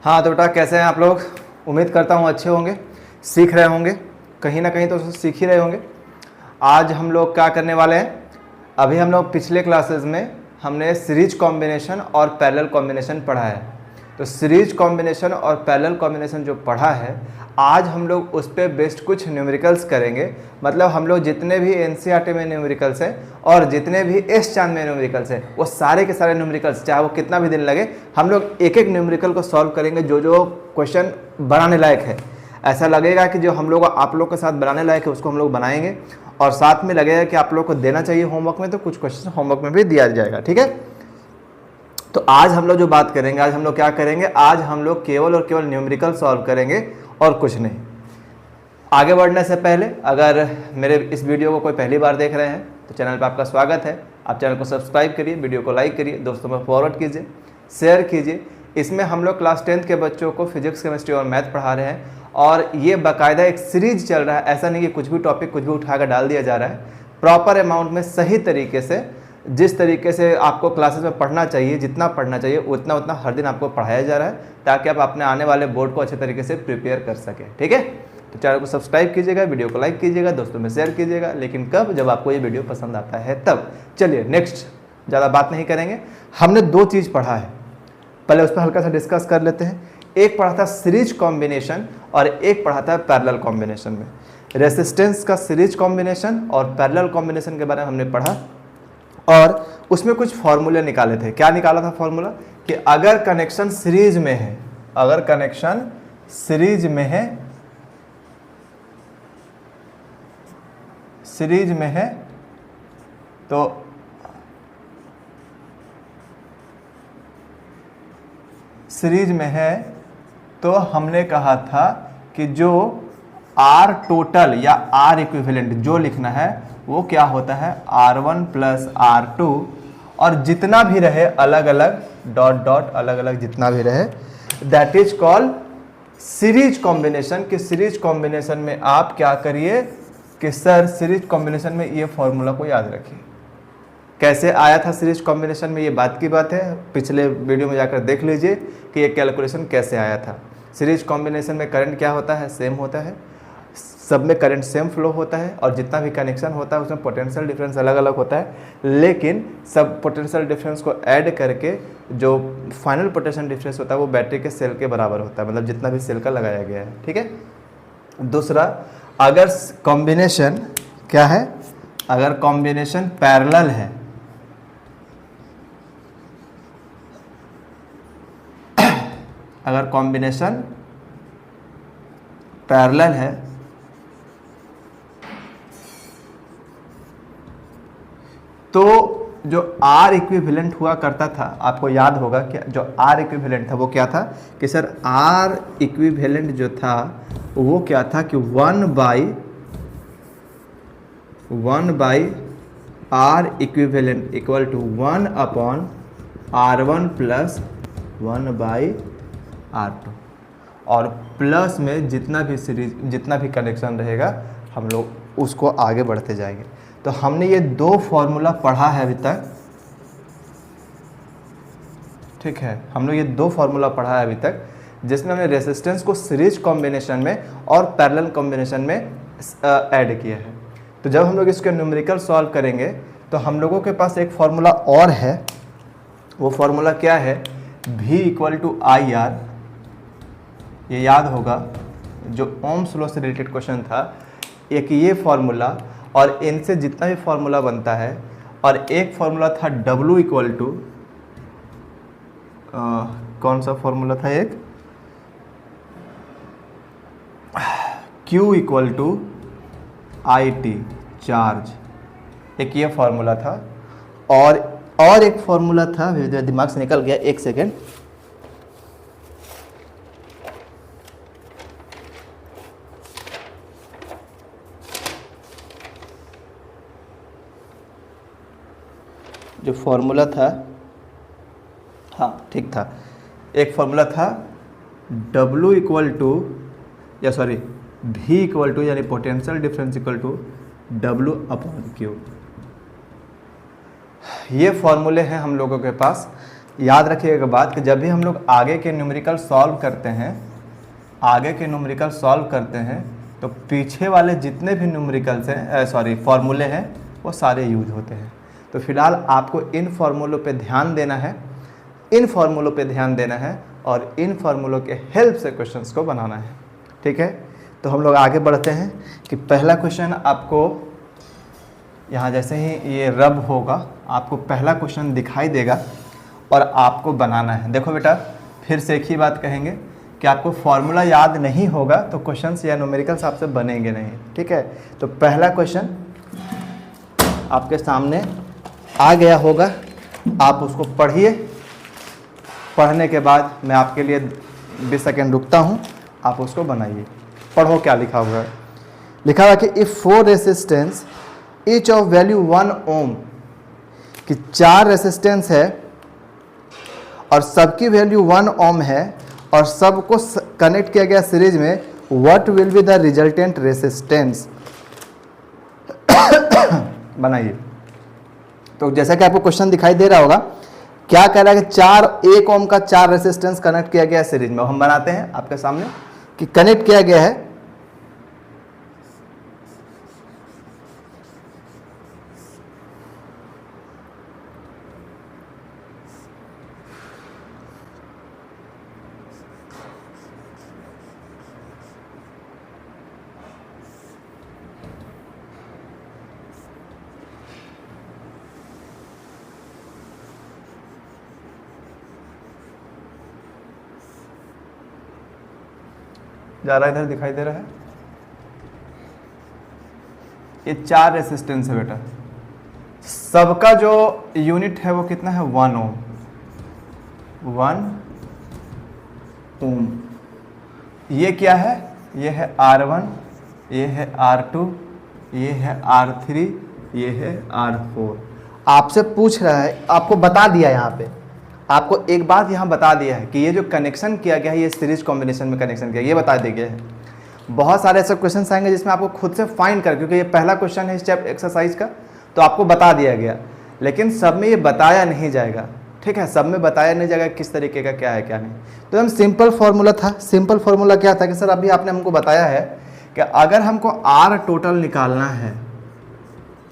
हाँ तो बेटा कैसे हैं आप लोग। उम्मीद करता हूँ अच्छे होंगे, सीख रहे होंगे, कहीं ना कहीं तो सीख ही रहे होंगे। आज हम लोग क्या करने वाले हैं, अभी हम लोग पिछले क्लासेस में हमने सीरीज कॉम्बिनेशन और पैरेलल कॉम्बिनेशन पढ़ा है। तो सीरीज कॉम्बिनेशन और पैरेलल कॉम्बिनेशन जो पढ़ा है, आज हम लोग उस पर बेस्ड कुछ न्यूमेरिकल्स करेंगे। मतलब हम लोग जितने भी एनसीईआरटी में न्यूमेरिकल्स हैं और जितने भी एस चांद में न्यूमेरिकल्स हैं, वो सारे के सारे न्यूमेरिकल्स, चाहे वो कितना भी दिन लगे, हम लोग एक एक न्यूमेरिकल को सॉल्व करेंगे जो जो क्वेश्चन बनाने लायक है। ऐसा लगेगा कि जो हम लोग आप लोग के साथ बनाने लायक है उसको हम लोग बनाएंगे, और साथ में लगेगा कि आप लोग को देना चाहिए होमवर्क में, तो कुछ क्वेश्चन होमवर्क में भी दिया जाएगा। ठीक है, तो आज हम लोग जो बात करेंगे, आज हम लोग क्या करेंगे, आज हम लोग केवल और केवल न्यूमेरिकल सॉल्व करेंगे और कुछ नहीं। आगे बढ़ने से पहले अगर मेरे इस वीडियो को कोई पहली बार देख रहे हैं तो चैनल पर आपका स्वागत है। आप चैनल को सब्सक्राइब करिए, वीडियो को लाइक करिए, दोस्तों में फॉरवर्ड कीजिए, शेयर कीजिए। इसमें हम लोग क्लास 10th के बच्चों को फिजिक्स, केमिस्ट्री और मैथ पढ़ा रहे हैं, और ये बाकायदा एक सीरीज चल रहा है। ऐसा नहीं कि कुछ भी टॉपिक कुछ भी उठाकर डाल दिया जा रहा है। प्रॉपर अमाउंट में सही तरीके से, जिस तरीके से आपको क्लासेस में पढ़ना चाहिए, जितना पढ़ना चाहिए उतना उतना हर दिन आपको पढ़ाया जा रहा है, ताकि आप अपने आने वाले बोर्ड को अच्छे तरीके से प्रिपेयर कर सकें। ठीक है, तो चैनल को सब्सक्राइब कीजिएगा, वीडियो को लाइक कीजिएगा, दोस्तों में शेयर कीजिएगा। लेकिन कब, जब आपको ये वीडियो पसंद आता है तब। चलिए नेक्स्ट, ज़्यादा बात नहीं करेंगे। हमने दो चीज़ पढ़ा है, पहले उस पर हल्का सा डिस्कस कर लेते हैं। एक पढ़ा था सीरीज कॉम्बिनेशन और एक पढ़ा था पैरेलल कॉम्बिनेशन में। रेसिस्टेंस का सीरीज कॉम्बिनेशन और पैरेलल कॉम्बिनेशन के बारे में हमने पढ़ा, और उसमें कुछ फॉर्मूले निकाले थे। क्या निकाला था फॉर्मूला, कि अगर कनेक्शन सीरीज में है, अगर कनेक्शन सीरीज में है, सीरीज में है तो सीरीज में है तो हमने कहा था कि जो आर टोटल या आर इक्विवेलेंट जो लिखना है वो क्या होता है, R1 प्लस R2, और जितना भी रहे अलग अलग डॉट डॉट अलग अलग जितना भी रहे, that is called series combination. कि सीरीज कॉम्बिनेशन में आप क्या करिए कि सर सीरीज कॉम्बिनेशन में ये फॉर्मूला को याद रखिए। कैसे आया था सीरीज कॉम्बिनेशन में, ये बात की बात है, पिछले वीडियो में जाकर देख लीजिए कि ये कैलकुलेशन कैसे आया था। सीरीज कॉम्बिनेशन में करंट क्या होता है, सेम होता है, सब में करंट सेम फ्लो होता है, और जितना भी कनेक्शन होता है उसमें पोटेंशियल डिफरेंस अलग अलग होता है, लेकिन सब पोटेंशियल डिफरेंस को ऐड करके जो फाइनल पोटेंशियल डिफरेंस होता है वो बैटरी के सेल के बराबर होता है, मतलब जितना भी सेल का लगाया गया है। ठीक है, दूसरा, अगर कॉम्बिनेशन क्या है, अगर कॉम्बिनेशन पैरेलल है, अगर कॉम्बिनेशन पैरेलल है तो जो R इक्विवेलेंट हुआ करता था, आपको याद होगा कि जो R इक्विवेलेंट था वो क्या था, कि सर R इक्विवेलेंट जो था वो क्या था कि 1 by R equivalent equal to 1 upon R1 plus 1 by R2, और प्लस में जितना भी सीरीज, जितना भी कनेक्शन रहेगा हम लोग उसको आगे बढ़ते जाएंगे। तो हमने ये दो फॉर्मूला पढ़ा है अभी तक। ठीक है, हम लोग ये दो फॉर्मूला पढ़ा है अभी तक, जिसमें हमने रेसिस्टेंस को सीरीज कॉम्बिनेशन में और पैरेलल कॉम्बिनेशन में ऐड किया है। तो जब हम लोग इसके न्यूमेरिकल सॉल्व करेंगे तो हम लोगों के पास एक फॉर्मूला और है। वो फॉर्मूला क्या है, V इक्वल टू IR। ये याद होगा, जो ओम्स लॉ से रिलेटेड क्वेश्चन था, एक ये फॉर्मूला, और इनसे जितना भी फॉर्मूला बनता है, और एक फॉर्मूला था W इक्वल टू, कौन सा फॉर्मूला था, एक Q equal to IT charge, एक ये फॉर्मूला था। और एक फॉर्मूला था, दिमाग से निकल गया, एक सेकेंड, जो फॉर्मूला था, हाँ ठीक था, एक फॉर्मूला था W इक्वल टू, या सॉरी V इक्वल टू, यानी potential difference equal to W upon Q। ये फॉर्मूले हैं हम लोगों के पास, याद रखिएगा बात कि जब भी हम लोग आगे के न्यूमेरिकल सॉल्व करते हैं, तो पीछे वाले जितने भी न्यूमेरिकल्स हैं फॉर्मूले हैं वो सारे यूज होते हैं। तो फिलहाल आपको इन फार्मूलों पे ध्यान देना है और इन फार्मूलों के हेल्प से क्वेश्चंस को बनाना है। ठीक है, तो हम लोग आगे बढ़ते हैं कि पहला क्वेश्चन आपको यहाँ जैसे ही ये रब होगा आपको पहला क्वेश्चन दिखाई देगा और आपको बनाना है। देखो बेटा, फिर से एक ही बात कहेंगे कि आपको फॉर्मूला याद नहीं होगा तो क्वेश्चंस या न्यूमेरिकल्स आपसे बनेंगे नहीं। ठीक है, तो पहला क्वेश्चन आपके सामने आ गया होगा, आप उसको पढ़िए। पढ़ने के बाद मैं आपके लिए 20 सेकेंड रुकता हूँ, आप उसको बनाइए। पढ़ो क्या लिखा हुआ है। लिखा हुआ है कि if 4 resistance each of value 1 ओम, कि 4 रेसिस्टेंस है और सबकी वैल्यू 1 ओम है और सबको कनेक्ट किया गया सीरीज में, what will be the resultant resistance. बनाइए। तो जैसा कि आपको क्वेश्चन दिखाई दे रहा होगा, क्या कह रहा है कि 1 ओम का 4 रेसिस्टेंस कनेक्ट किया गया है सीरीज में। हम बनाते हैं आपके सामने कि कनेक्ट किया गया है जा रहा है, इधर दिखाई दे रहा है। ये 4 रेसिस्टेंस है बेटा, सबका जो यूनिट है वो कितना है 1 ओम। 1 ओम। ये क्या है, ये है R1, ये है R2, ये है R3, ये है R4। आपसे पूछ रहा है, आपको बता दिया यहाँ पे, आपको एक बात यहाँ बता दिया है कि ये जो कनेक्शन किया गया है ये सीरीज कॉम्बिनेशन में कनेक्शन किया, ये बता दिया गया है। बहुत सारे ऐसे क्वेश्चन आएंगे जिसमें आपको खुद से फाइंड कर, क्योंकि ये पहला क्वेश्चन है इस चैप्टर एक्सरसाइज का, तो आपको बता दिया गया, लेकिन सब में ये बताया नहीं जाएगा। ठीक है, सब में बताया नहीं जाएगा किस तरीके का क्या है क्या नहीं। तो हम सिंपल फार्मूला था। सिंपल फार्मूला क्या था कि सर अभी आपने हमको बताया है कि अगर हमको R टोटल निकालना है,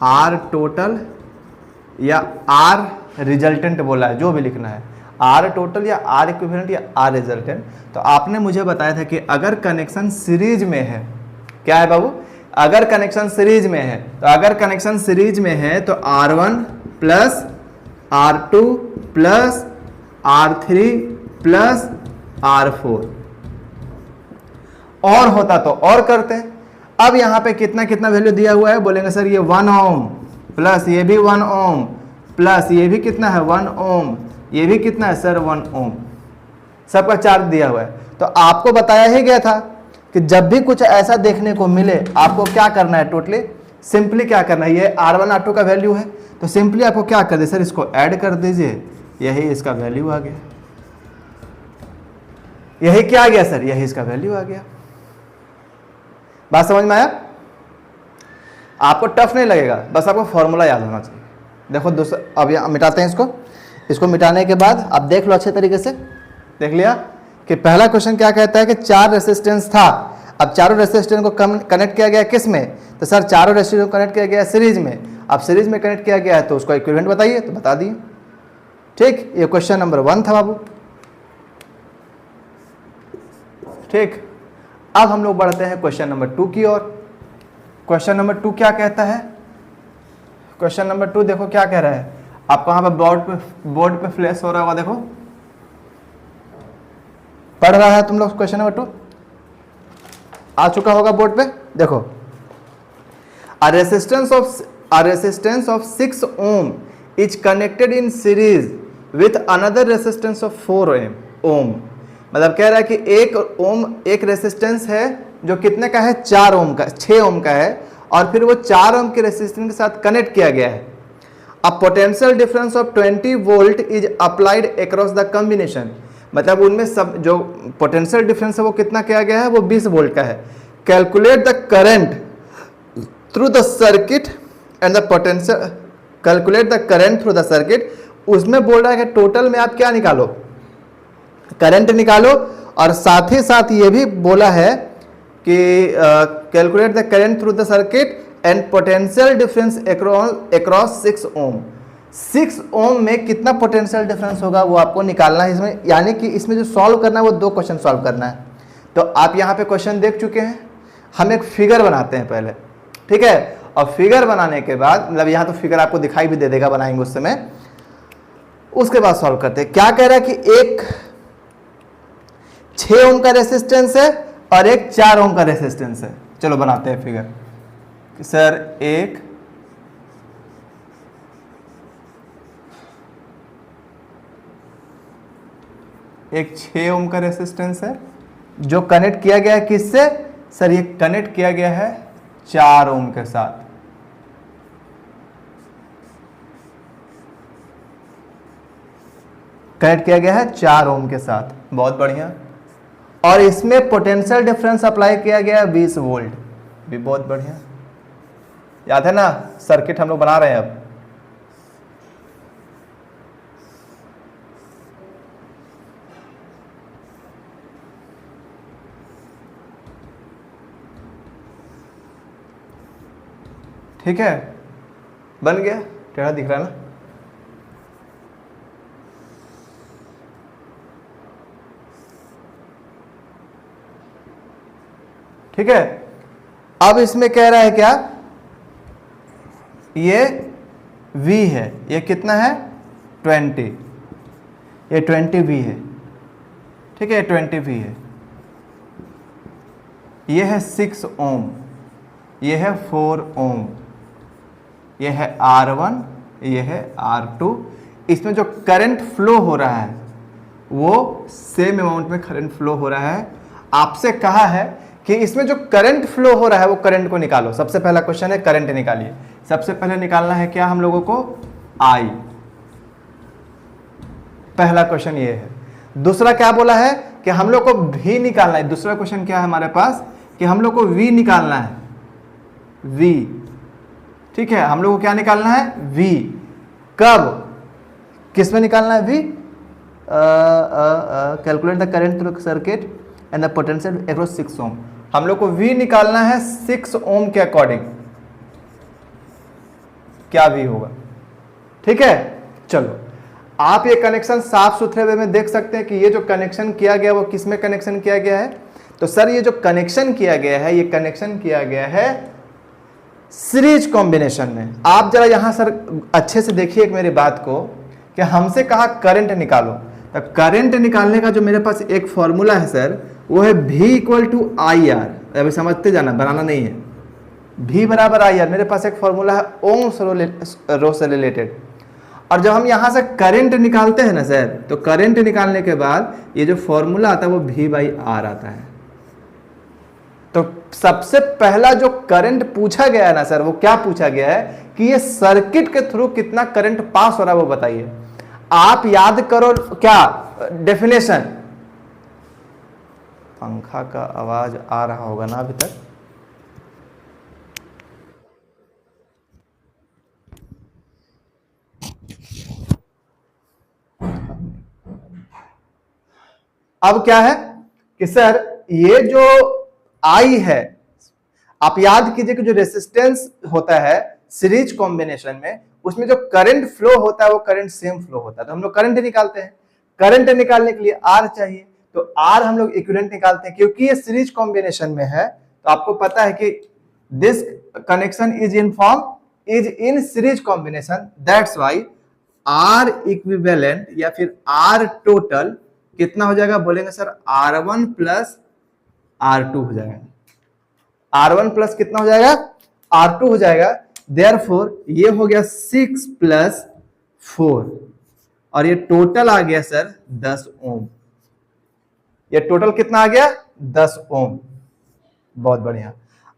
R टोटल या R रिजल्टेंट बोला है, जो भी लिखना है, R टोटल या R इक्विवेलेंट या R रिजल्टेंट, तो आपने मुझे बताया था कि अगर कनेक्शन सीरीज में है, क्या है बाबू, अगर कनेक्शन सीरीज में है, तो अगर कनेक्शन सीरीज में है तो R1 plus R2 plus R3 plus R4, और होता तो और करते हैं। अब यहाँ पे कितना कितना वैल्यू दिया हुआ है, बोलेंगे सर ये 1 ओम प्लस ये भी 1 ओम प्लस ये भी कितना है 1 ओम, ये भी कितना है सर 1 ओम, सबका चार्ज दिया हुआ है। तो आपको बताया ही गया था कि जब भी कुछ ऐसा देखने को मिले आपको क्या करना है, टोटली सिंपली क्या करना है, ये R1 R2 का वैल्यू है तो सिंपली आपको क्या कर दे सर, इसको ऐड कर दीजिए, यही इसका वैल्यू आ गया। यही क्या आ गया सर, यही इसका वैल्यू आ गया। बात समझ में आया? आपको टफ नहीं लगेगा, बस आपको फॉर्मूला याद होना चाहिए। देखो दूसरा, अब यहाँ मिटाते हैं इसको मिटाने के बाद आप देख लो अच्छे तरीके से। देख लिया कि पहला क्वेश्चन क्या कहता है कि 4 रेसिस्टेंस था, अब चारों रेसिस्टेंस को कनेक्ट किया गया किस में, तो सर चारों रेसिस्टेंस को कनेक्ट किया गया सीरीज में। अब सीरीज में कनेक्ट किया गया है तो उसको इक्विवेलेंट बताइए, तो बता दिए। ठीक, ये क्वेश्चन नंबर 1 था बाबू। ठीक, अब हम लोग बढ़ते हैं क्वेश्चन नंबर 2 की ओर। क्वेश्चन नंबर 2 क्या कहता है, क्वेश्चन नंबर 2 देखो क्या कह रहा है, आपको यहाँ पे बोर्ड पे फ्लैश हो रहा होगा, देखो पढ़ रहा है तुम लोग। क्वेश्चन नंबर 2 आ चुका होगा बोर्ड पे, देखो। A resistance of 6 ohm is connected in series with another resistance of 4 ohm। मतलब कह रहा है कि एक रेसिस्टेंस है जो कितने का है, 4 ओम का, 6 ओम का है, और फिर वो 4 ओम के रेसिस्टेंस के साथ कनेक्ट किया गया है। A potential difference of 20 volt is applied across the combination. मतलब उनमें सब जो पोटेंशियल डिफरेंस है वो कितना किया गया है, वो 20 वोल्ट का है। Calculate the current through the circuit and the potential, calculate the current through the circuit उसमें बोल रहा है कि टोटल में आप क्या निकालो, करंट निकालो, और साथ ही साथ ये भी बोला है कि calculate the current through the circuit and potential difference across 6 ओम। 6 ओम में कितना पोटेंशियल डिफरेंस होगा वो आपको निकालना है इसमें, यानी कि इसमें जो सॉल्व करना है वो 2 क्वेश्चन सॉल्व करना है। तो आप यहाँ पे क्वेश्चन देख चुके हैं, हम एक फिगर बनाते हैं पहले, ठीक है, और फिगर बनाने के बाद, मतलब यहाँ तो फिगर आपको दिखाई भी दे देगा बनाएंगे उस समय, उसके बाद सॉल्व करते हैं। क्या कह रहा है कि एक 6 ओम का रेसिस्टेंस है और एक 4 ओम का रेसिस्टेंस है। चलो बनाते हैं फिगर कि सर एक 6 ओम का रेसिस्टेंस है जो कनेक्ट किया गया है किससे, सर ये कनेक्ट किया गया है 4 ओम के साथ। कनेक्ट किया गया है 4 ओम के साथ, बहुत बढ़िया। और इसमें पोटेंशियल डिफरेंस अप्लाई किया गया है 20 वोल्ट, भी बहुत बढ़िया। याद है ना, सर्किट हम लोग बना रहे हैं अब। ठीक है, बन गया, टेढ़ा दिख रहा है ना। ठीक है, अब इसमें कह रहा है क्या, ये V है, ये कितना है 20, ये 20 V है, ठीक है, 20 V है। ये है 6 ओम, ये है 4 ओम, ये है R1, ये है R2। इसमें जो करंट फ्लो हो रहा है वो सेम अमाउंट में करंट फ्लो हो रहा है। आपसे कहा है कि इसमें जो करंट फ्लो हो रहा है वो करंट को निकालो। सबसे पहला क्वेश्चन है करंट निकालिए। सबसे पहले निकालना है क्या हम लोगों को, I। पहला क्वेश्चन ये है। दूसरा क्या बोला है कि हम लोग को V निकालना है। दूसरा क्वेश्चन क्या है हमारे पास कि हम लोग को V निकालना है, V, ठीक है, हम लोग को क्या निकालना है, V। कब, किस में निकालना है V, calculate the current through circuit and the potential across 6 ओम। हम लोग को V निकालना है 6 ओम के अकॉर्डिंग। क्या V होगा, ठीक है। चलो, आप ये कनेक्शन साफ सुथरे वे में देख सकते हैं कि ये जो कनेक्शन किया गया वो किस में कनेक्शन किया गया है। तो सर ये जो कनेक्शन किया गया है, ये कनेक्शन किया गया है सीरीज कॉम्बिनेशन में। आप जरा यहां सर अच्छे से देखिए मेरी बात को, कि हमसे कहा करंट निकालो। तो करंट निकालने का जो मेरे पास एक फॉर्मूला है सर, वो है V equal to I R. अभी समझते जाना, बनाना नहीं है। V बराबर आई आर, मेरे पास एक फॉर्मूला है ओम्स रो से रिलेटेड। और जब हम यहां से करंट निकालते हैं ना सर, तो करंट निकालने के बाद ये जो फॉर्मूला आता है वो V बाई आर आता है। तो सबसे पहला जो करंट पूछा गया है ना सर, वो क्या पूछा गया है कि ये सर्किट के थ्रू कितना करंट पास हो रहा है वो बताइए। आप याद करो क्या डेफिनेशन। पंखा का आवाज आ रहा होगा ना अभी तक। अब क्या है कि सर ये जो I है, आप याद कीजिए कि जो रेसिस्टेंस होता है सीरीज कॉम्बिनेशन में, उसमें जो करंट फ्लो होता है वो करंट सेम फ्लो होता है। तो हम लोग करंट निकालते हैं। करंट निकालने के लिए R चाहिए, तो R हम लोग इक्विवेलेंट निकालते हैं। क्योंकि ये सीरीज कॉम्बिनेशन में है, तो आपको पता है कि this connection is in series combination, that's why R equivalent या फिर R टोटल कितना हो जाएगा, बोलेंगे सर R1 प्लस R2 हो जाएगा। R1 प्लस कितना हो जाएगा, R2 हो जाएगा। देयरफॉर ये हो गया 6 प्लस 4, और ये टोटल आ गया सर 10 ओम। ये टोटल कितना आ गया, 10 ओम। बहुत बढ़िया।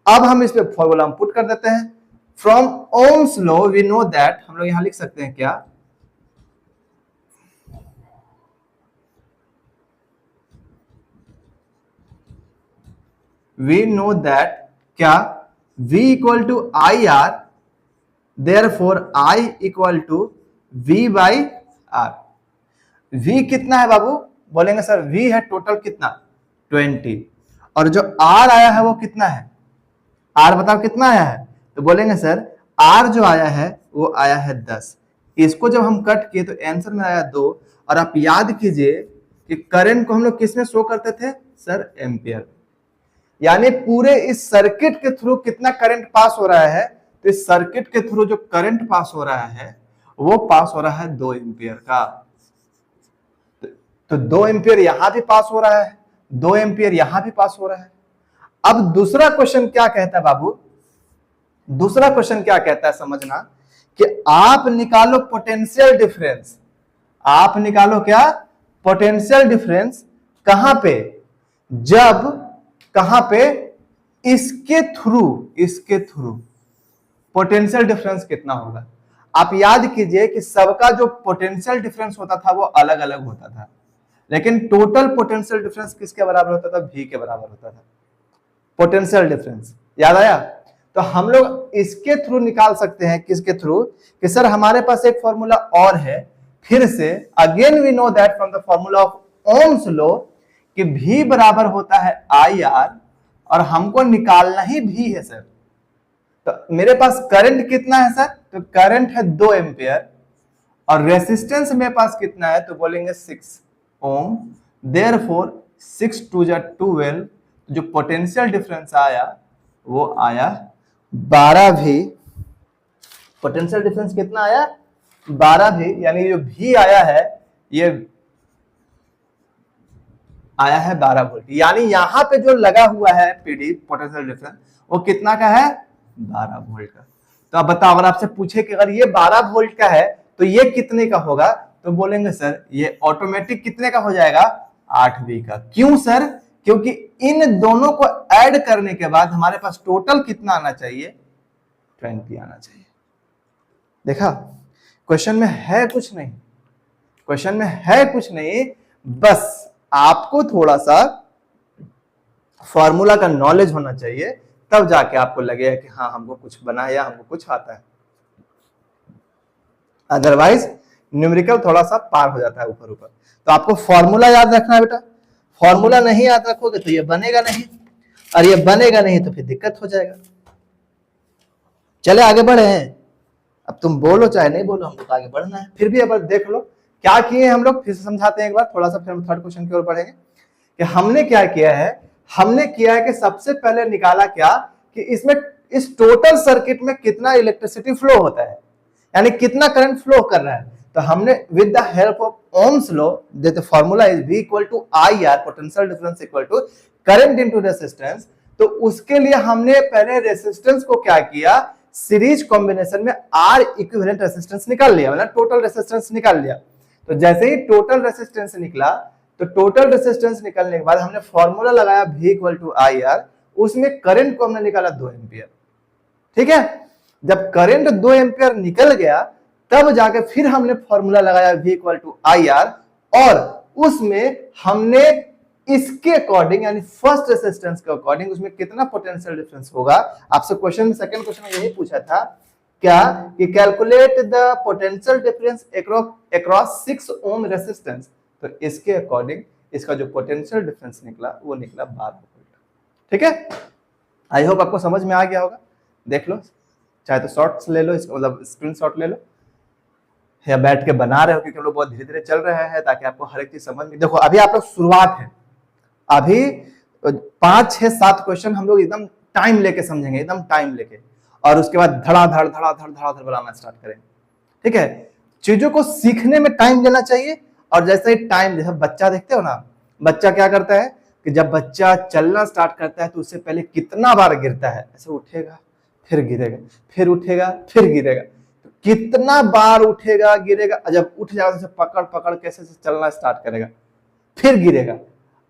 अब हम इस पे फॉर्मूला पुट कर देते हैं। From Ohm's law we know that, हम लोग यहां लिख सकते हैं क्या, वी नो दैट क्या, V equal to I R, therefore I equal to V by R. v कितना है बाबू, बोलेंगे सर v है टोटल कितना 20, और जो r आया है वो कितना है, r बताओ कितना आया है, तो बोलेंगे सर r जो आया है वो आया है 10। इसको जब हम कट किए तो आंसर में आया 2। और आप याद कीजिए कि करंट को हम लोग किस में शो करते थे सर, एम्पियर। यानी पूरे इस सर्किट के थ्रू कितना करंट पास हो रहा है, तो इस सर्किट के थ्रू जो करंट पास हो रहा है वो पास हो रहा है 2 एम्पियर का। तो 2 एम्पियर यहां भी पास हो रहा है, 2 एम्पियर यहां भी पास हो रहा है। अब दूसरा क्वेश्चन क्या कहता है बाबू, दूसरा क्वेश्चन क्या कहता है समझना, कि आप निकालो पोटेंशियल डिफरेंस। आप निकालो क्या, पोटेंशियल डिफरेंस कहां पे, जब कहां पे, इसके थ्रू पोटेंशियल डिफरेंस कितना होगा। आप याद कीजिए कि सबका जो पोटेंशियल डिफरेंस होता था वो अलग अलग होता था, लेकिन टोटल पोटेंशियल डिफरेंस किसके बराबर होता था, v के बराबर होता था पोटेंशियल डिफरेंस। याद आया। तो हम लोग इसके थ्रू निकाल सकते हैं, किसके थ्रू, कि सर हमारे पास एक फॉर्मूला और है, फिर से again we know that from the formula of Ohm's law कि v बराबर होता है IR, और हमको निकालना ही v है सर। तो मेरे पास करंट कितना है सर, तो करंट है 2 एम्पियर, और रेसिस्टेंस मेरे पास कितना है, तो बोलेंगे 6 ओम। देयरफॉर 6 2 जा 12, जो पोटेंशियल डिफरेंस आया वो आया 12 भी। पोटेंशियल डिफरेंस कितना आया, 12 भी, यानी जो भी आया है ये आया है 12 वोल्ट। यानी यहां पे जो लगा हुआ है पीडी पोटेंशियल डिफरेंस वो कितना का है, 12 वोल्ट का। तो अब बताओ, अगर आपसे पूछे कि अगर ये 12 वोल्ट का है तो ये कितने का होगा, तो बोलेंगे सर ये ऑटोमेटिक कितने का हो जाएगा, 8V का। क्यों सर, क्योंकि इन दोनों को ऐड करने के बाद हमारे पास टोटल कितना आना चाहिए, 20 आना चाहिए। देखा, क्वेश्चन में है कुछ नहीं, क्वेश्चन में है कुछ नहीं, बस आपको थोड़ा सा फॉर्मूला का नॉलेज होना चाहिए, तब जाके आपको लगेगा कि हाँ हमको कुछ बना है या हमको कुछ आता है। अदरवाइज न्यूमेरिकल थोड़ा सा पार हो जाता है ऊपर ऊपर। तो आपको फॉर्मूला याद रखना है बेटा, फॉर्मूला नहीं याद रखोगे तो ये बनेगा नहीं, और ये बनेगा नहीं तो फिर दिक्कत हो जाएगा। चले आगे बढ़े हैं, अब तुम बोलो चाहे नहीं बोलो, हमको तो आगे बढ़ना है। फिर भी अब देख लो क्या किए हम लोग, फिर से समझाते हैं एक बार थोड़ा सा, फिर हम थर्ड क्वेश्चन की ओर बढ़ेंगे। कि हमने क्या किया है, हमने किया है कि सबसे पहले निकाला क्या, कि इसमें इस टोटल सर्किट में कितना इलेक्ट्रिसिटी फ्लो होता है, यानी कितना करंट फ्लो कर रहा है। तो हमने with the help of Ohm's law, the formula is V equal to IR, potential difference equal to current into resistance. तो उसके लिए हमने पहले रेजिस्टेंस को क्या किया, सीरीज कॉम्बिनेशन में R इक्विवेलेंट रेजिस्टेंस निकाल लिया, मतलब टोटल रेजिस्टेंस निकाल लिया। तो जैसे ही टोटल रेजिस्टेंस निकला, तो टोटल रेजिस्टेंस निकलने के बाद हमने फॉर्मूला लगाया V इक्वल टू IR, उसमें करंट को हमने निकाला 2 एम्पियर। ठीक है, जब करंट 2 एम्पियर निकल गया तब जाके फिर हमने फॉर्मूला लगाया V इक्वल टू IR, और उसमें हमने इसके अकॉर्डिंग यानी फर्स्ट रेजिस्टेंस के अकॉर्डिंग उसमें कितना पोटेंशियल डिफरेंस होगा। आपसे क्वेश्चन, सेकंड क्वेश्चन में यही पूछा था क्या, कि calculate the potential difference across 6 ohm resistance. तो इसके अकॉर्डिंग इसका जो पोटेंशियल डिफरेंस निकला वो निकला 12 वोल्ट। ठीक है, आई होप आपको समझ में आ गया होगा। देख लो, चाहे तो शॉर्ट्स ले लो, इसका मतलब स्क्रीनशॉट ले लो, या बैठ के बना रहे हो, क्योंकि हम लोग बहुत धीरे धीरे चल रहे हैं ताकि आपको हर एक चीज समझ में। देखो अभी आप लोग शुरुआत है, अभी 5 6 7 क्वेश्चन हम लोग एकदम टाइम लेके समझेंगे, एकदम टाइम लेके, और उसके बाद धड़ाधड़ धड़ाधड़ धड़ाधड़ बनाना स्टार्ट करेंगे। ठीक है, चीजों को सीखने में टाइम लेना चाहिए। और जैसे ही टाइम, जैसे बच्चा देखते हो ना, बच्चा क्या करता है कि जब बच्चा चलना स्टार्ट करता है तो उससे पहले कितना बार गिरता है, ऐसे उठेगा फिर गिरेगा, फिर उठेगा फिर गिरेगा, तो कितना बार उठेगा गिरेगा, जब उठ जाएगा तो पकड़ पकड़ कैसे से चलना स्टार्ट करेगा, फिर गिरेगा,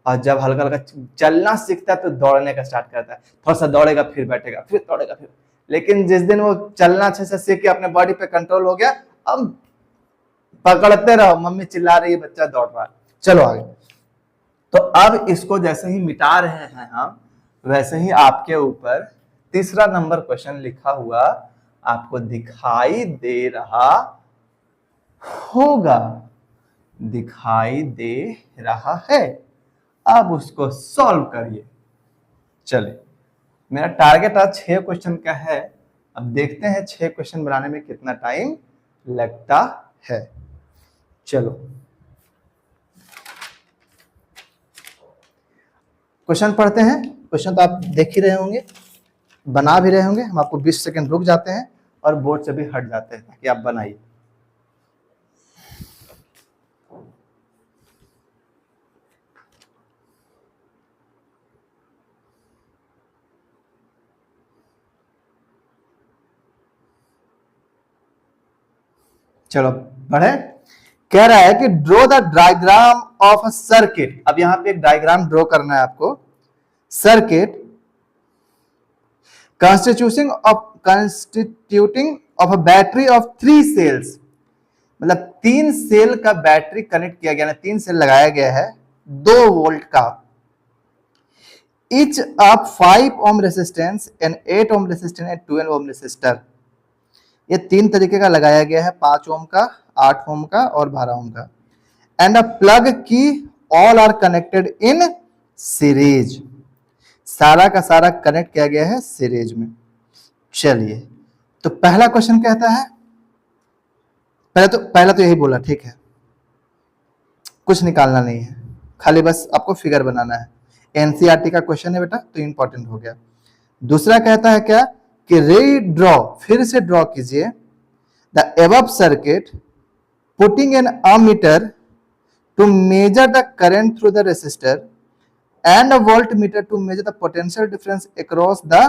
और जब हल्का हल्का चलना सीखता है तो दौड़ने का स्टार्ट करता है, थोड़ा सा दौड़ेगा फिर बैठेगा फिर दौड़ेगा फिर। लेकिन जिस दिन वो चलना अच्छे से सीख के अपने बॉडी पे कंट्रोल हो गया, अब पकड़ते रहो, मम्मी चिल्ला रही है, बच्चा दौड़ रहा है, चलो आगे। तो अब इसको जैसे ही मिटा रहे हैं हम, वैसे ही आपके ऊपर तीसरा नंबर क्वेश्चन लिखा हुआ आपको दिखाई दे रहा होगा। दिखाई दे रहा है। अब उसको सॉल्व करिए। चलिए, मेरा टारगेट आज 6 क्वेश्चन का है। अब देखते हैं 6 क्वेश्चन बनाने में कितना टाइम लगता है। चलो, क्वेश्चन पढ़ते हैं। क्वेश्चन तो आप देख ही रहे होंगे, बना भी रहे होंगे। हम आपको 20 सेकंड रुक जाते हैं और बोर्ड से भी हट जाते हैं ताकि आप बनाइए। चलो बढ़े। कह रहा है कि draw the diagram of a circuit. अब यहां पे एक डायग्राम ड्रॉ करना है आपको। Circuit constituting of a battery of 3 cells, मतलब 3 सेल का बैटरी कनेक्ट किया गया है, 3 सेल लगाया गया है 2 वोल्ट का। each of 5 ohm resistance and 8 ohm resistance and 12 ohm resistor। ये 3 तरीके का लगाया गया है, 5 ओम का, 8 ओम का और 12 ओम का। And a plug key all are connected in series, सारा का सारा कनेक्ट किया गया है सीरीज में। चलिए, तो पहला क्वेश्चन कहता है, पहला तो यही बोला, ठीक है, कुछ निकालना नहीं है, खाली बस आपको फिगर बनाना है। एनसीईआरटी का क्वेश्चन है बेटा, तो इंपॉर्टेंट हो गया। दूसरा कहता है क्या कि रीड्रॉ, फिर से ड्रॉ कीजिए the above circuit putting an ammeter to measure the current through the resistor and a voltmeter to measure the potential difference across the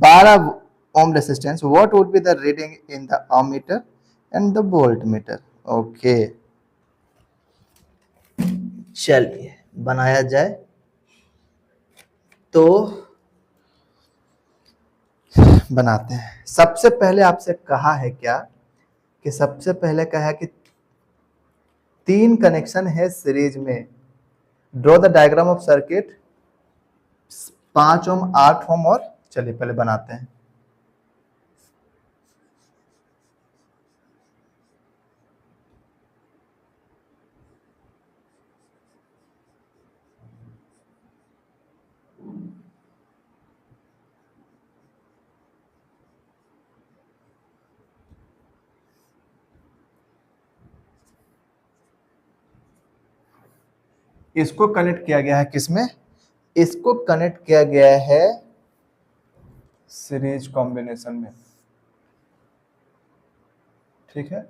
12 ohm resistance. What would be the reading in the ammeter and the voltmeter. Okay, चलिए बनाया जाए। तो बनाते हैं। सबसे पहले आपसे कहा है क्या कि सबसे पहले कहा है कि 3 कनेक्शन है सीरीज में। Draw the diagram of circuit, 5 ओम, 8 ओम और, चलिए पहले बनाते हैं। इसको कनेक्ट किया गया है किसमें, इसको कनेक्ट किया गया है सीरीज कॉम्बिनेशन में, ठीक है।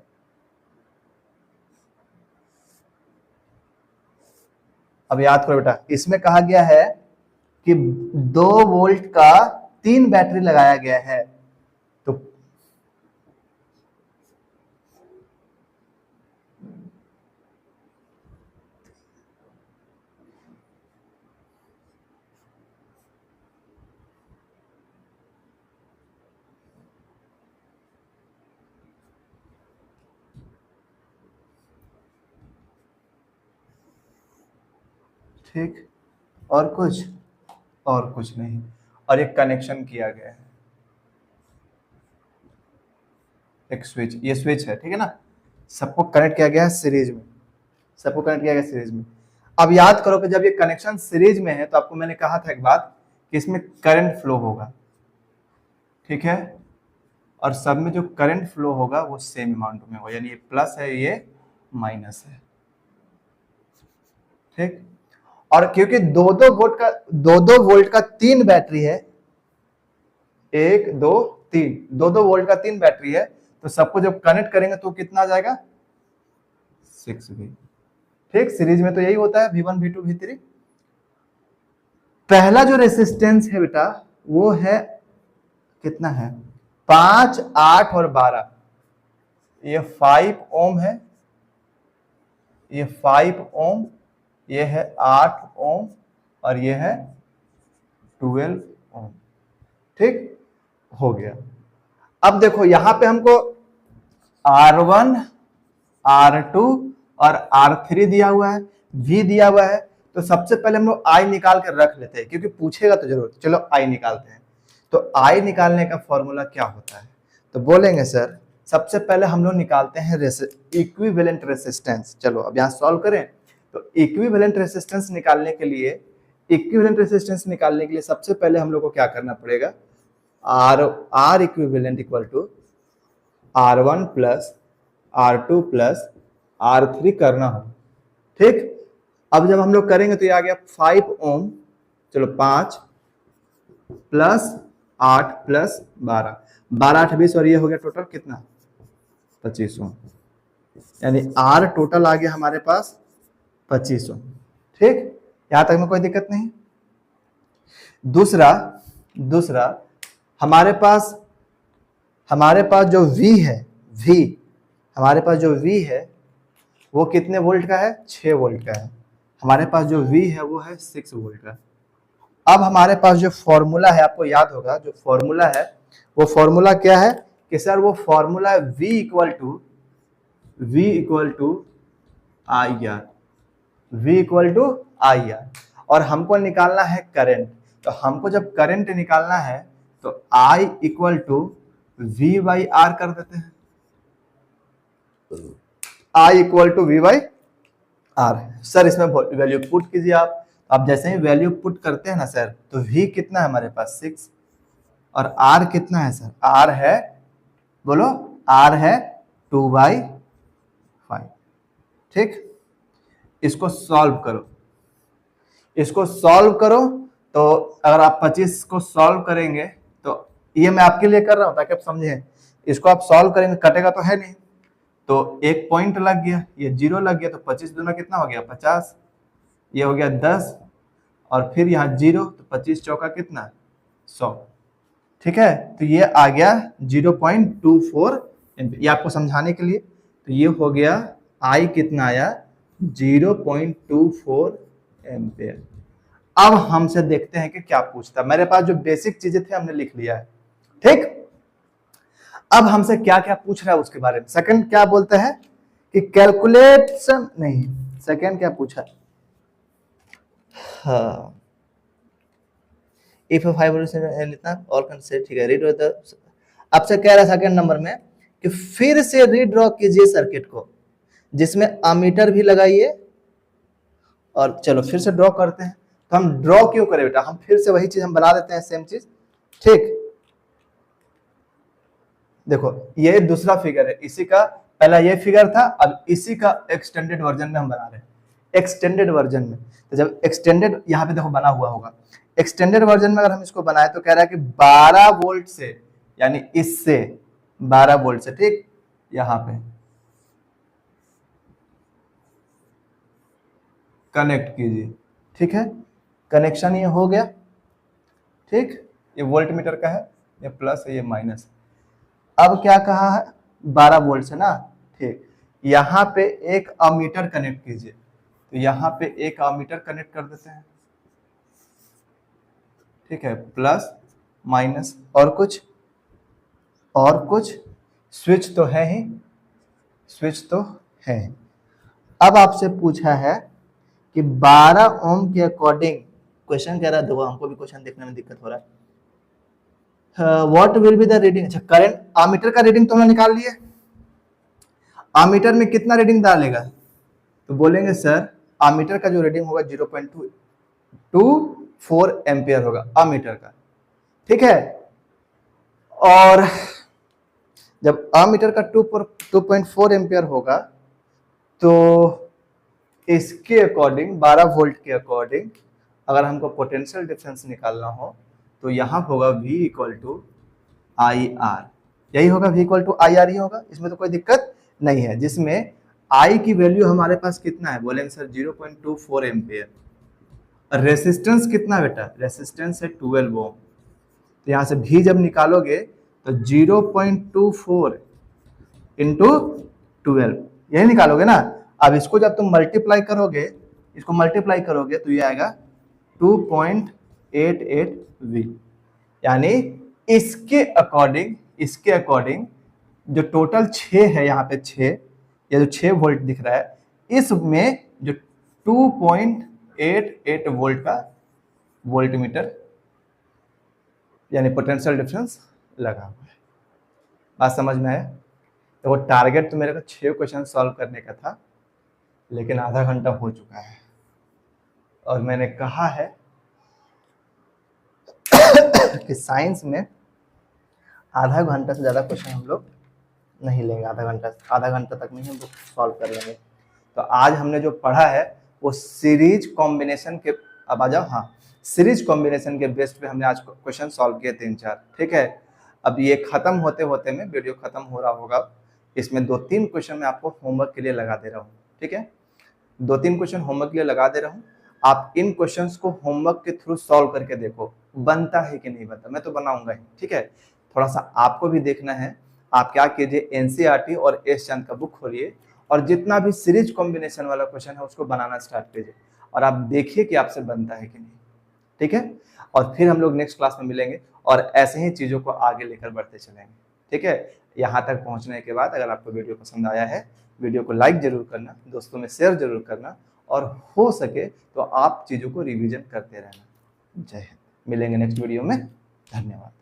अब याद करो बेटा, इसमें कहा गया है कि 2 वोल्ट का 3 बैटरी लगाया गया है। तो ठीक, और कुछ नहीं, और एक कनेक्शन किया गया है, एक स्विच, ये स्विच है, ठीक है ना। सबको कनेक्ट किया गया है सीरीज में, सबको कनेक्ट किया गया सीरीज में। अब याद करो कि जब ये कनेक्शन सीरीज में है तो आपको मैंने कहा था एक बात कि इसमें करंट फ्लो होगा, ठीक है, और सब में जो करंट फ्लो होगा वो सेम अमाउंट में होगा, यानी ये प्लस है, ये माइनस है, ठीक। और क्योंकि 2-2 वोल्ट का 3 बैटरी है, 1 2 3, 2-2 वोल्ट का 3 बैटरी है, तो सबको जब कनेक्ट करेंगे तो कितना आ जाएगा, 6V, ठीक। सीरीज में तो यही होता है, V1 V2 V3। पहला जो रेसिस्टेंस है बेटा वो है कितना है, 5, 8 और 12। ये 5 ओम है, ये 5 ओम, ये है 8 ओम और ये है 12 ओम, ठीक हो गया। अब देखो यहां पे हमको R1, R2 और R3 दिया हुआ है, V दिया हुआ है। तो सबसे पहले हम लोग I निकाल कर रख लेते हैं क्योंकि पूछेगा तो जरूर। चलो I निकालते हैं। तो I निकालने का फॉर्मूला क्या होता है, तो बोलेंगे सर सबसे पहले हम लोग निकालते हैं इक्विवेलेंट रेसिस्टेंस। चलो अब यहाँ सॉल्व करें। तो इक्विवेलेंट रेसिस्टेंस निकालने के लिए सबसे पहले हम लोग को क्या करना पड़ेगा, R equivalent equal to R1 plus R2 plus R3 करना हो। ठीक, अब जब हम लोग करेंगे तो ये आ गया 5 ओम, चलो 5 प्लस 8 प्लस 12, 12 8 20 और ये हो गया टोटल कितना 25 ओम, यानी R टोटल आ गया हमारे पास 25 ओम। ठीक, यहां तक में कोई दिक्कत नहीं। दूसरा हमारे पास जो V है, हमारे पास जो V है वो कितने वोल्ट का है, 6 वोल्ट का है। हमारे पास जो V है वो है 6 वोल्ट का। अब हमारे पास जो फॉर्मूला है, आपको याद होगा जो फॉर्मूला है, वो फॉर्मूला क्या है कि सर वो फॉर्मूला है V equal to I R, और हमको निकालना है करंट। तो हमको जब करंट निकालना है तो I equal to V by R कर देते हैं। I equal to V by R. Sir इसमें वैल्यू पुट कीजिए आप जैसे ही वैल्यू पुट करते हैं ना सर, तो V कितना है हमारे पास 6, और R कितना है सर, R है, बोलो R है 2/5। ठीक, इसको सॉल्व करो, तो अगर आप 25 को सॉल्व करेंगे, तो ये मैं आपके लिए कर रहा हूं ताकि आप समझें। इसको आप सॉल्व करेंगे, कटेगा तो है नहीं, तो एक पॉइंट लग गया, ये 0 लग गया, तो 25 दूना कितना हो गया 50, ये हो गया 10, और फिर यहाँ 0, तो 25 चौका कितना 100। ठीक है, तो ये आ गया 0.24 एम्पियर, ये आपको समझाने के लिए। तो ये हो गया I कितना आया 0.24 एम्पियर। अब हमसे देखते हैं कि क्या पूछता है। मेरे पास जो बेसिक चीजें थे हमने लिख लिया है। ठीक, अब हमसे क्या क्या पूछ रहा है उसके बारे में। सेकंड क्या बोलते हैं कि कैलकुलेशन नहीं, सेकंड क्या पूछा, हाँ, इफ 5 इतना और कंसेप्ट, ठीक है, रीड आपसे कह रहा है सेकंड नंबर में कि फिर से रीड्रॉ कीजिए सर्किट को, जिसमें अमीटर भी लगाइए, और चलो फिर से ड्रॉ करते हैं। तो हम ड्रॉ क्यों करें बेटा, हम फिर से वही चीज हम बना देते हैं, सेम चीज। ठीक, देखो ये दूसरा फिगर है, इसी का पहला ये फिगर था, अब इसी का एक्सटेंडेड वर्जन में हम बना रहे हैं, एक्सटेंडेड वर्जन में। तो जब एक्सटेंडेड यहाँ पे देखो बना हुआ होगा, एक्सटेंडेड वर्जन में अगर हम इसको बनाए तो कह रहा है कि 12 वोल्ट से, यानी इससे 12 वोल्ट से, ठीक, यहाँ पे कनेक्ट कीजिए। ठीक है, कनेक्शन ये हो गया। ठीक, ये वोल्ट मीटर का है, ये प्लस है, ये माइनस। अब क्या कहा है 12 वोल्ट से ना, ठीक, यहाँ पे एक अमीटर कनेक्ट कीजिए। तो यहाँ पे एक अमीटर कनेक्ट कर देते हैं। ठीक है, प्लस माइनस, और कुछ स्विच तो है ही, स्विच तो है। अब आपसे पूछा है कि 12 ओम के अकॉर्डिंग, क्वेश्चन कह रहा है, देखो हमको भी क्वेश्चन देखने में दिक्कत हो रहा है। What will be the reading, अच्छा करंट, अमीटर का रीडिंग तो हमने निकाल लिया। अमीटर में कितना रीडिंग डालेगा, तो बोलेंगे सर अमीटर का जो रीडिंग होगा 0.24 एम्पियर होगा अमीटर का। ठीक है, और जब अमीटर का 2.4 एम्पियर होगा, तो इसके अकॉर्डिंग 12 वोल्ट के अकॉर्डिंग अगर हमको पोटेंशियल डिफरेंस निकालना हो, तो यहाँ होगा V equal to I R, यही होगा, V equal to I R ही होगा, इसमें तो कोई दिक्कत नहीं है। जिसमें I की वैल्यू हमारे पास कितना है, बोलेंगे सर 0.24 एम्पियर। रेसिस्टेंस कितना बेटा, रेसिस्टेंस है 12 ओम। तो यहाँ से V जब निकालोगे तो 0.24 इंटू 12, यही निकालोगे ना। अब इसको जब तुम मल्टीप्लाई करोगे, तो ये आएगा 2.88V, यानी इसके अकॉर्डिंग जो टोटल 6 है, यहाँ पे 6, ये जो 6 वोल्ट दिख रहा है, इसमें जो 2.88 वोल्ट का वोल्ट मीटर यानी पोटेंशियल डिफरेंस लगा हुआ है। बात समझ में आया। तो वो टारगेट तो मेरे को 6 क्वेश्चन सॉल्व करने का था, लेकिन आधा घंटा हो चुका है और मैंने कहा है कि साइंस में आधा घंटा से ज़्यादा क्वेश्चन हम लोग नहीं लेंगे, आधा घंटा तक में ही हम लोग सॉल्व कर लेंगे। तो आज हमने जो पढ़ा है वो सीरीज कॉम्बिनेशन के, अब आ जाओ, हाँ, सीरीज कॉम्बिनेशन के बेस पे हमने आज क्वेश्चन सॉल्व किए 3-4, ठीक है। अब ये खत्म होते होते में वीडियो खत्म हो रहा होगा, इसमें 2-3 क्वेश्चन मैं आपको होमवर्क के लिए लगा दे रहा हूँ, ठीक है। 2-3 क्वेश्चन होमवर्क के लिए लगा दे रहा हूँ, आप इन क्वेश्चंस को होमवर्क के थ्रू सॉल्व करके देखो बनता है कि नहीं बनता। मैं तो बनाऊंगा ही, ठीक है। थोड़ा सा आपको भी देखना है। आप क्या कीजिए, एनसीईआरटी और एस चंद का बुक खोलिए और जितना भी सीरीज कॉम्बिनेशन वाला क्वेश्चन है उसको बनाना स्टार्ट कीजिए और आप देखिए कि आपसे बनता है कि नहीं, ठीक है। और फिर हम लोग नेक्स्ट क्लास में मिलेंगे और ऐसे ही चीजों को आगे लेकर बढ़ते चलेंगे, ठीक है। यहाँ तक पहुँचने के बाद अगर आपको वीडियो पसंद आया है, वीडियो को लाइक जरूर करना, दोस्तों में शेयर जरूर करना और हो सके तो आप चीज़ों को रिवीजन करते रहना। जय हिंद, मिलेंगे नेक्स्ट वीडियो में, धन्यवाद।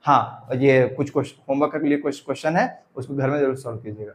हाँ, ये कुछ होमवर्क के लिए कुछ क्वेश्चन है, उसको घर में जरूर सॉल्व कीजिएगा।